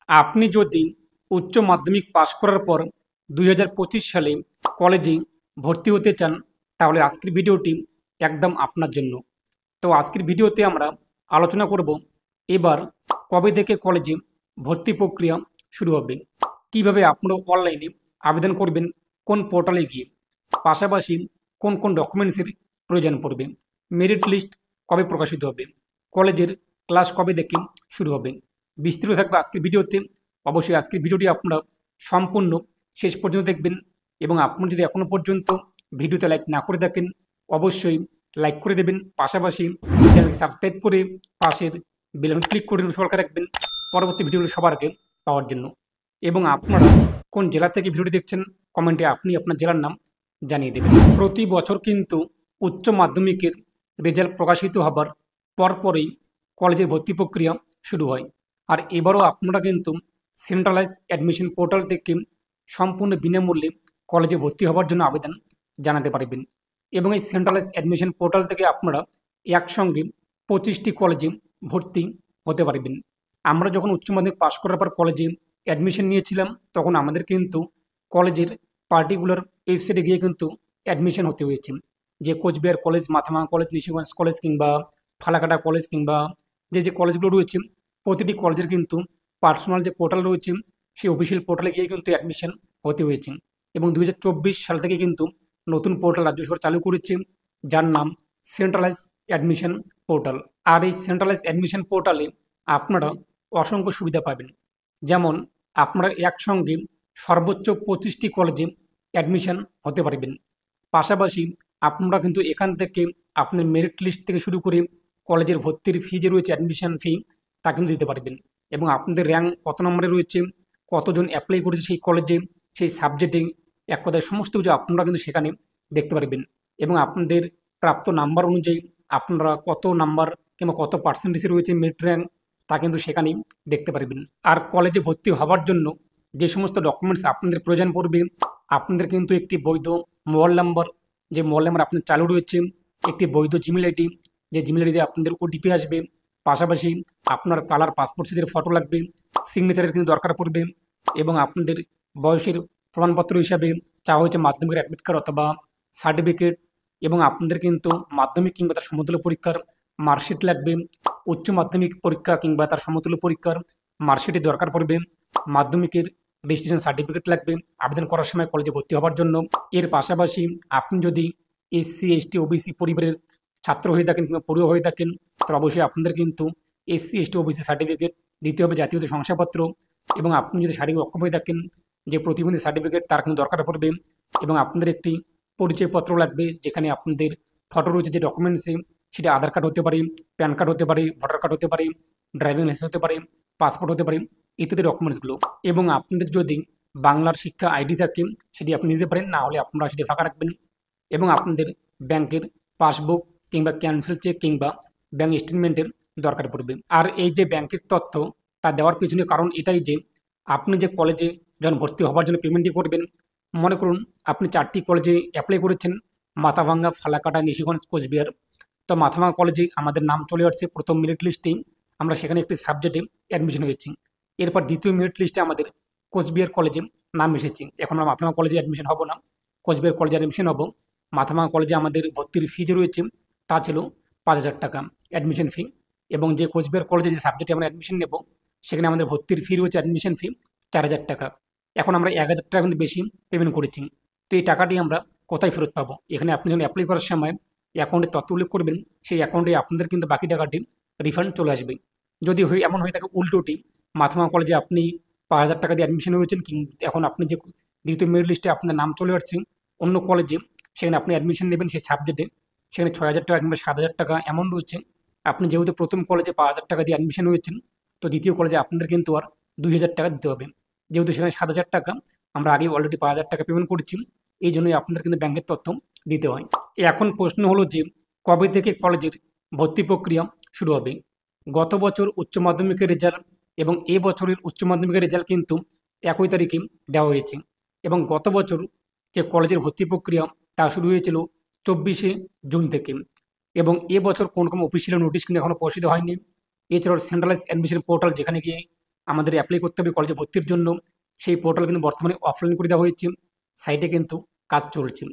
আপনি যদি উচ্চ মাধ্যমিক পাশ করার পর 2025 সালে কলেজে ভর্তি হতে চান, তাহলে আজকের ভিডিওটি একদম আপনার জন্য। তো আজকের ভিডিওতে আমরা আলোচনা করব এবার কবে থেকে কলেজে ভর্তি প্রক্রিয়া শুরু হবে, কিভাবে আপনারা অনলাইনে আবেদন করবেন, কোন পোর্টালে গিয়ে, পাশাপাশি কোন কোন ডকুমেন্টসের প্রয়োজন পড়বে, মেরিট লিস্ট কবে প্রকাশিত হবে, কলেজের ক্লাস কবে থেকে শুরু হবে, বিস্তৃত থাকবে আজকের ভিডিওতে। অবশ্যই আজকের ভিডিওটি আপনারা সম্পূর্ণ শেষ পর্যন্ত দেখবেন এবং আপনি যদি এখনও পর্যন্ত ভিডিওতে লাইক না করে থাকেন, অবশ্যই লাইক করে দেবেন, পাশাপাশি চ্যানেলকে সাবস্ক্রাইব করে পাশের বেল আইকন ক্লিক করে সরকার রাখবেন পরবর্তী ভিডিওগুলো সবার আগে পাওয়ার জন্য। এবং আপনারা কোন জেলা থেকে ভিডিওটি দেখছেন কমেন্টে আপনি আপনার জেলার নাম জানিয়ে দেবেন। প্রতি বছর কিন্তু উচ্চ মাধ্যমিকের রেজাল্ট প্রকাশিত হবার পরপরই কলেজের ভর্তি প্রক্রিয়া শুরু হয়। আর এবারও আপনারা কিন্তু সেন্ট্রালাইজ অ্যাডমিশন পোর্টাল থেকে সম্পূর্ণ বিনামূল্যে কলেজে ভর্তি হওয়ার জন্য আবেদন জানাতে পারবেন। এবং এই সেন্ট্রালাইজ অ্যাডমিশন পোর্টাল থেকে আপনারা একসঙ্গে 25টি কলেজে ভর্তি হতে পারবেন। আমরা যখন উচ্চ মাধ্যমিক পাশ করার পর কলেজে অ্যাডমিশন নিয়েছিলাম, তখন আমাদের কিন্তু কলেজের পার্টিকুলার ওয়েবসাইটে গিয়ে কিন্তু অ্যাডমিশন হতে হয়েছে। যে Cooch Behar college, Mathabhanga college, Nishiganj college কিংবা ফালাকাটা কলেজ কিংবা যে কলেজগুলো রয়েছে, প্রতিটি কলেজের কিন্তু পার্সোনাল যে পোর্টাল রয়েছে সেই অফিসিয়াল পোর্টালে গিয়ে কিন্তু অ্যাডমিশন হতে হয়েছে। এবং 2024 সাল থেকে কিন্তু নতুন পোর্টাল রাজ্য সরকার চালু করেছে, যার নাম সেন্ট্রালাইজ অ্যাডমিশন পোর্টাল। আর এই সেন্ট্রালাইজ অ্যাডমিশন পোর্টালে আপনারা অসংখ্য সুবিধা পাবেন। যেমন আপনারা একসঙ্গে সর্বোচ্চ 25টি কলেজে অ্যাডমিশন হতে পারবেন। পাশাপাশি আপনারা কিন্তু এখান থেকে আপনার মেরিট লিস্ট থেকে শুরু করে কলেজের ভর্তির ফি যে রয়েছে, অ্যাডমিশন ফি, তা কিন্তু দিতে পারবেন। এবং আপনাদের র্যাঙ্ক কত নম্বরে রয়েছে, কতজন অ্যাপ্লাই করেছে সেই কলেজে, সেই সাবজেক্টে, এক কথায় সমস্ত কিছু আপনারা কিন্তু সেখানে দেখতে পারবেন। এবং আপনাদের প্রাপ্ত নাম্বার অনুযায়ী আপনারা কত নাম্বার কিংবা কত পার্সেন্টেজে রয়েছে মেরিট র্যাঙ্ক, তা কিন্তু সেখানেই দেখতে পারবেন। আর কলেজে ভর্তি হওয়ার জন্য যে সমস্ত ডকুমেন্টস আপনাদের প্রয়োজন পড়বে, আপনাদের কিন্তু একটি বৈধ মোবাইল নাম্বার, যে মোবাইল নাম্বার আপনার চালু রয়েছে, একটি বৈধ জিমেল আইডি, যে জিমেল আইডি আপনাদের ওটিপি আসবে, পাশাপাশি আপনার কালার পাসপোর্ট সাইজের ফটো লাগবে, সিগনেচারের কিন্তু দরকার পড়বে, এবং আপনাদের বয়সের প্রমাণপত্র হিসাবে চাওয়া হয়েছে মাধ্যমিকের অ্যাডমিট কার্ড অথবা সার্টিফিকেট, এবং আপনাদের কিন্তু মাধ্যমিক কিংবা তার সমতুল্য পরীক্ষার মার্কশিট লাগবে, উচ্চ মাধ্যমিক পরীক্ষা কিংবা তার সমতুল্য পরীক্ষার মার্কশিটের দরকার পড়বে, মাধ্যমিকের রেজিস্ট্রেশন সার্টিফিকেট লাগবে আবেদন করার সময় কলেজে ভর্তি হওয়ার জন্য। এর পাশাপাশি আপনি যদি এসসি, এসটি, ওবিসি পরিবারের ছাত্র হয়ে থাকেন কিংবা পড়ুয়া হয়ে থাকেন, তো অবশ্যই আপনাদের কিন্তু এসসি, এসটি, ওবিসি সার্টিফিকেট দিতে হবে, জাতীয়তা শংসাপত্র। এবং আপনি যদি শারীরিক অক্ষম হয়ে থাকেন, যে প্রতিবন্ধী সার্টিফিকেট তার কিন্তু দরকার পড়বে। এবং আপনাদের একটি পরিচয়পত্র লাগবে, যেখানে আপনাদের ফটো রয়েছে যে ডকুমেন্টসে, সেটা আধার কার্ড হতে পারে, প্যান কার্ড হতে পারে, ভোটার কার্ড হতে পারে, ড্রাইভিং লাইসেন্স হতে পারে, পাসপোর্ট হতে পারে, ইত্যাদি ডকুমেন্টসগুলো। এবং আপনাদের যদি বাংলার শিক্ষা আইডি থাকে সেটি আপনি দিতে পারেন, না হলে আপনারা সেটি ফাঁকা রাখবেন। এবং আপনাদের ব্যাংকের পাসবুক কিংবা ক্যান্সেল চেক কিংবা ব্যাঙ্ক স্টেটমেন্টের দরকার পড়বে। আর এই যে ব্যাংকের তথ্য, তা দেওয়ার পিছনে কারণ এটাই যে আপনি যে কলেজে যখন ভর্তি হওয়ার জন্য পেমেন্টটি করবেন, মনে করুন আপনি 4টি কলেজে অ্যাপ্লাই করেছেন, মাথাভাঙ্গা, ফালাকাটা, নিশিগঞ্জ, কোচবিহার। তো মাথাভাঙ্গা কলেজে আমাদের নাম চলে আসছে প্রথম মেরিট লিস্টেই, আমরা সেখানে একটি সাবজেক্টে অ্যাডমিশন হয়েছি। এরপর দ্বিতীয় মেরিট লিস্টে আমাদের কোচবিহার কলেজে নাম এসেছে। এখন আমরা মাথাভাঙ্গা কলেজে অ্যাডমিশন হব না, কোচবিহার কলেজে অ্যাডমিশন হব। মাথাভাঙ্গা কলেজে আমাদের ভর্তির ফি যে রয়েছে তা ছিল 5,000 টাকা অ্যাডমিশন ফি। এবং যে কোচবিহার কলেজে যে সাবজেক্টে আমরা অ্যাডমিশন নেব, সেখানে আমাদের ভর্তির ফি রয়েছে অ্যাডমিশন ফি 4,000 টাকা। এখন আমরা 1,000 টাকা কিন্তু বেশি পেমেন্ট করেছি। তো এই টাকাটি আমরা কোথায় ফেরত পাবো? এখানে আপনি যখন অ্যাপ্লাই করার সময় অ্যাকাউন্টে তথ্য উল্লেখ করবেন, সেই অ্যাকাউন্টে আপনাদের কিন্তু বাকি টাকাটি রিফান্ড চলে আসবে। যদি এমন হয়ে থাকে উল্টোটি, মাথাভাঙ্গা কলেজে আপনি 5,000 টাকা দিয়ে অ্যাডমিশন হয়েছেন, এখন আপনি যে দ্বিতীয় মেরিট লিস্টে আপনার নাম চলে আসছে অন্য কলেজে, সেখানে আপনি অ্যাডমিশন নেবেন সেই সাবজেক্টে, সেখানে 6,000 টাকা কিংবা 7,000 টাকা এমন রয়েছে। আপনি যেহেতু প্রথম কলেজে 5,000 টাকা দিয়ে অ্যাডমিশন হয়েছেন, তো দ্বিতীয় কলেজে আপনাদের কিন্তু আর 2,000 টাকা দিতে হবে। যেহেতু সেখানে 7,000 টাকা, আমরা আগেই অলরেডি 5,000 টাকা পেমেন্ট করেছি, এই জন্যই আপনাদের কিন্তু ব্যাংকের তথ্য দিতে হয়। এখন প্রশ্ন হলো যে কবে থেকে কলেজের ভর্তি প্রক্রিয়া শুরু হবে? গত বছর উচ্চ মাধ্যমিকের রেজাল্ট এবং এ বছরের উচ্চ মাধ্যমিকের রেজাল্ট কিন্তু একই তারিখে দেওয়া হয়েছে। এবং গত বছর যে কলেজের ভর্তি প্রক্রিয়া তা শুরু হয়েছিল 24শে জুন থেকে। এবং এবছর কোন অফিসিয়াল নোটিশ কিন্তু এখনও প্রকাশিত হয়নি। এছাড়াও সেন্ট্রালাইজ অ্যাডমিশন পোর্টাল, যেখানে গিয়ে আমাদের অ্যাপ্লাই করতে হবে কলেজে ভর্তির জন্য, সেই পোর্টাল কিন্তু বর্তমানে অফলাইন করে দেওয়া হয়েছে, সাইটে কিন্তু কাজ চলছে।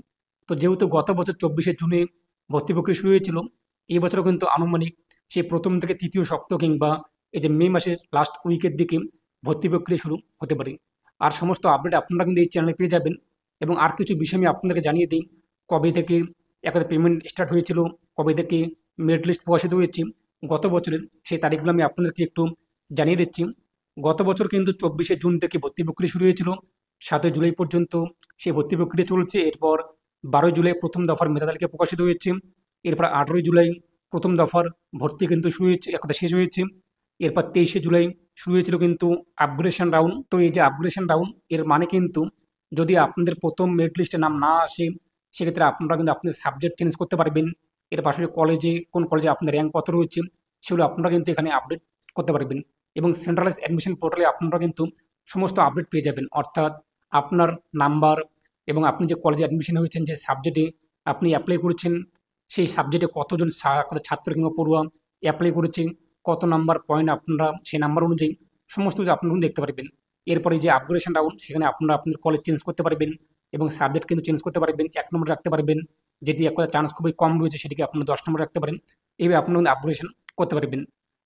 তো যেহেতু গত বছর 24শে জুনে ভর্তি প্রক্রিয়া শুরু হয়েছিল, এই বছরও কিন্তু আনুমানিক সেই প্রথম থেকে তৃতীয় সপ্তাহ কিংবা এই যে মে মাসের লাস্ট উইকের দিকে ভর্তি প্রক্রিয়া শুরু হতে পারে। আর সমস্ত আপডেট আপনারা কিন্তু এই চ্যানেলে পেয়ে যাবেন। এবং আর কিছু বিষয় আমি আপনাদেরকে জানিয়ে দিই, কবে থেকে একটা পেমেন্ট স্টার্ট হয়েছিল, কবে থেকে মেরিট লিস্ট প্রকাশিত হয়েছে গত বছরের, সেই তারিখগুলো আমি আপনাদেরকে একটু জানিয়ে দিচ্ছি। গত বছর কিন্তু 24শে জুন থেকে ভর্তি প্রক্রিয়া শুরু হয়েছিল, 7ই জুলাই পর্যন্ত সেই ভর্তি প্রক্রিয়া চলছে। এরপর 12ই জুলাই প্রথম দফার মেধা তালিকা প্রকাশিত হয়েছে। এরপর 18ই জুলাই প্রথম দফার ভর্তি কিন্তু শুরু হয়েছে, একটা শেষ হয়েছে। এরপর 23শে জুলাই শুরু হয়েছিল কিন্তু আপগ্রেডেশন রাউন্ড। তো এই যে আপগ্রেডেশন রাউন্ড, এর মানে কিন্তু যদি আপনাদের প্রথম মেরিট লিস্টে নাম না আসে, সেক্ষেত্রে আপনারা কিন্তু আপনাদের সাবজেক্ট চেঞ্জ করতে পারবেন। এর পাশাপাশি কলেজে, কোন কলেজে আপনার র্যাঙ্ক কত রয়েছে সেগুলো আপনারা কিন্তু এখানে আপডেট করতে পারবেন। এবং সেন্ট্রালাইজ অ্যাডমিশন পোর্টালে আপনারা কিন্তু সমস্ত আপডেট পেয়ে যাবেন, অর্থাৎ আপনার নাম্বার এবং আপনি যে কলেজে অ্যাডমিশন হয়েছেন, যে সাবজেক্টে আপনি অ্যাপ্লাই করেছেন, সেই সাবজেক্টে কতজন ছাত্র কিংবা পড়ুয়া অ্যাপ্লাই করেছে, কত নাম্বার পয়েন্ট আপনারা সেই নাম্বার অনুযায়ী সমস্ত কিছু আপনারা কিন্তু দেখতে পারবেন। এরপরে যে আপগ্রেডেশন রাউন্ড, সেখানে আপনারা আপনাদের কলেজ চেঞ্জ করতে পারবেন এবং সাবজেক্ট কিন্তু চেঞ্জ করতে পারবেন। 1 নম্বর রাখতে পারবেন, যেটি একটা চান্স খুবই কম রয়েছে সেটিকে আপনারা 10 নম্বর রাখতে পারেন। এইভাবে আপনারা কিন্তু আপগ্রেডেশন করতে পারবেন।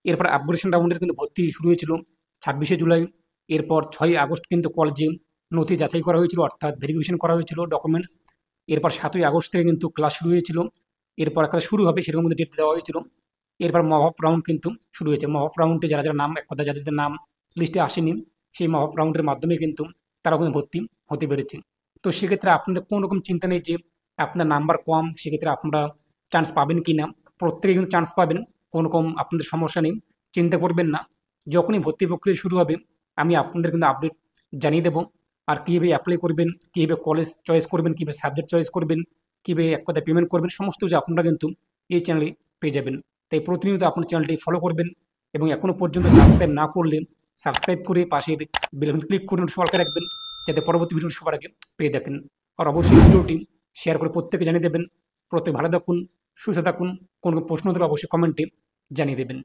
এরপর আপগ্রেডেশন রাউন্ডের কিন্তু ভর্তি শুরু হয়েছিল 26শে জুলাই। এরপর 6ই আগস্ট কিন্তু কলেজে নথি যাচাই করা হয়েছিল, অর্থাৎ ভেরিফিকেশন করা হয়েছিল ডকুমেন্টস। এরপর 7ই আগস্ট থেকে কিন্তু ক্লাস শুরু হয়েছিল। এরপর একটা শুরু হবে সেরকম কিন্তু ডেট দেওয়া হয়েছিল। এরপর মপ আপ রাউন্ড কিন্তু শুরু হয়েছে। মপ আপ রাউন্ডে যারা যারা নাম, এক কথা যাদের যাদের নাম লিস্টে আসেনি, সেই মপ আপ রাউন্ডের মাধ্যমে কিন্তু তারা কিন্তু ভর্তি হতে পেরেছে। তো সেক্ষেত্রে আপনাদের কোনো রকম চিন্তা নেই যে আপনার নাম্বার কম, সেক্ষেত্রে আপনারা চান্স পাবেন কি না। প্রত্যেকে কিন্তু চান্স পাবেন, কোনো রকম আপনাদের সমস্যা নেই, চিন্তা করবেন না। যখনই ভর্তি প্রক্রিয়া শুরু হবে আমি আপনাদের কিন্তু আপডেট জানিয়ে দেবো। আর কীভাবে অ্যাপ্লাই করবেন, কীভাবে কলেজ চয়েস করবেন, কীভাবে সাবজেক্ট চয়েস করবেন, কীভাবে এক কথায় পেমেন্ট করবেন, সমস্ত কিছু আপনারা কিন্তু এই চ্যানেলে পেয়ে যাবেন। তাই প্রতিনিয়ত আপনার চ্যানেলটি ফলো করবেন এবং এখনও পর্যন্ত সাবস্ক্রাইব না করলে সাবস্ক্রাইব করে পাশের বেল আইকন ক্লিক করে সবাইকে রাখবেন, যাতে পরবর্তী ভিডিও সবার আগে পেয়ে দেখেন। আর অবশ্যই ভিডিওটি শেয়ার করে প্রত্যেকে জানিয়ে দেবেন। প্রত্যেকে ভালো থাকুন, সুস্থ থাকুন। কোনো প্রশ্ন হলে অবশ্যই কমেন্টে জানিয়ে দেবেন।